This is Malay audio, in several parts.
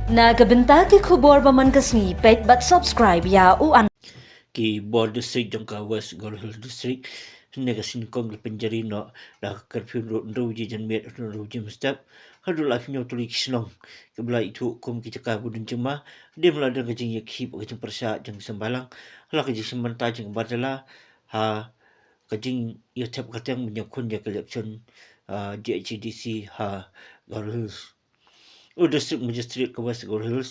Nagabenta ki khubor baman kasni pet but subscribe ya u an ki Board District jong ka West Gorhel District nega sinkong le penjari no la curfew ro ji jan met ro ji mustap hadu la finyo tuli kisnong ke bela itu kum ki cakap budun cuma dia melada ke jing yakhi ke jing persa jing sembalang la ke jing semanta jing badala ha ke jing ya tap katang menyakun ya election GHDC ha Gorhel district magistrate ke West Gorhel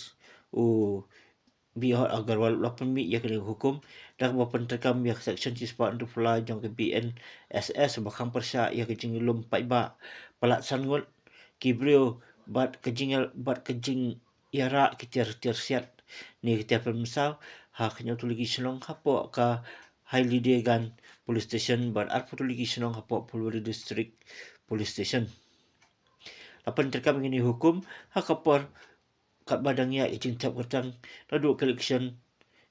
biar agar walaupun mi ia kena hukum dan walaupun terkam ia section cispa untuk pula jong ke BNSS bakang persa ia kejing lum paiba pelaksan ngot kibrio bat kejing iara kitir siat ni kitir pemsau ha kenya tu lagi senong hapo ka highly degan police station bat arpo tu lagi senong hapo Pulwari district police station lapan terkam ini hukum ha kapor kat badangnya ijing tap ketang ladu collection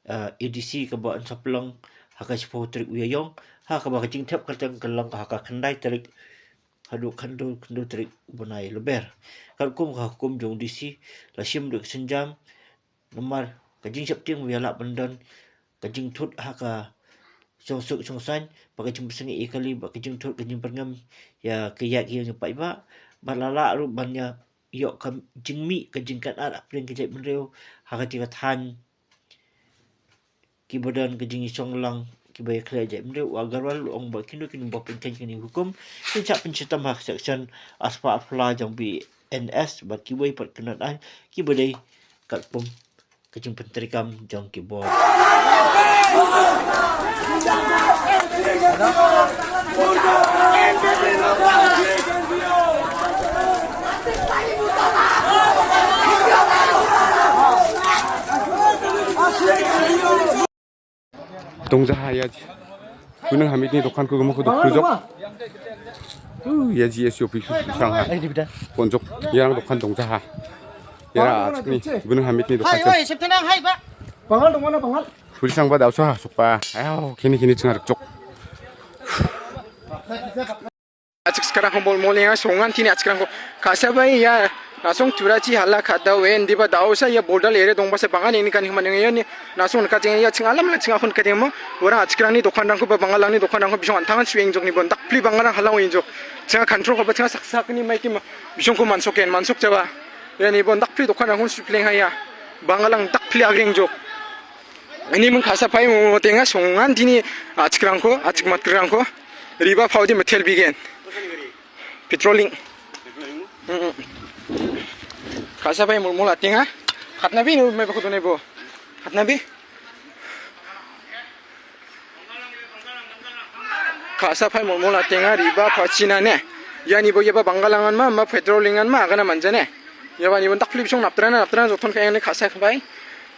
ADC ke bawah sapelong haka sipo trik uyayong ha ka baka jing tap ketang kelang haka kendai trik hadu kando trik bunai leber kan kum ka hukum jong DC la sim duk senjam nomor kajing sapting wiala bandan kajing tut haka songsuk songsan baka jing bersengi ikali baka jing tut kajing perngam ya kayak yang nyepai ba balala ru bannya yok kam jingmi ke jingkat at apring ke jai menreu haka tiga tan ki badan ke jingi songlang ki bay kle jai menreu agar wal ong ba kinu ba penkan kini hukum pencak pencetam hak section aspa apla jang bi NS bat ki way pat kenat an ki badai kat pum ke jing penterikam jang ki board 동자하야지. 그는 하미니 독한 그거 먹고 독부족. 야지 예시 오피스 상하. 본족 얘랑 독한 동자하. 얘라 아직니 그는 하미니 독한. 하이 십태랑 하이 봐. 방알 동원아 방알. 불상바 나오서 속바. 아유 기니 증아륵 쪽. 아직 sekarang kumpul mulai songan tini a직 sekarang kasabay ya nasong turaci hala kada wen diba dausa ya border ere dong basa bangan ini kan himan yang ni nasong kaceng ya cingalam lah cingakun kadang mo orang a직 sekarang ni dokan rangku bangalang ni dokan rangku bisong antangan swing jok ni bon tak pli bangalang halang win jok cinga control ko ba cinga saksak ni mai ki bisong ko mansok jawa ya ni bon tak pli dokan rangku swing haya bangalang tak pli agreng jok ini mun kasabay mo tenga songan tini a직 sekarang ko a직 mat kerang ko riba pauji metel bigen petroling kasabay mulmul ating ha hatnabi nu may bakuto nebo hatnabi kasabay mulmul ating ha riba pachina ne yani bo yaba bangalangan ma petrolingan ma agana manjane yaba ni bon tak flip song naptrana joton kaya ni kasabay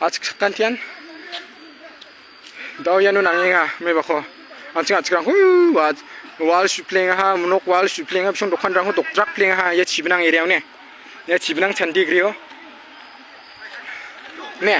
a직 kantian daw yanu nanginga may bako a직 kan wal supling ha munok wal supling ha bisong dokan rang ho doktrak pling ha ya chibnang area ne ya chibnang chandi grio ne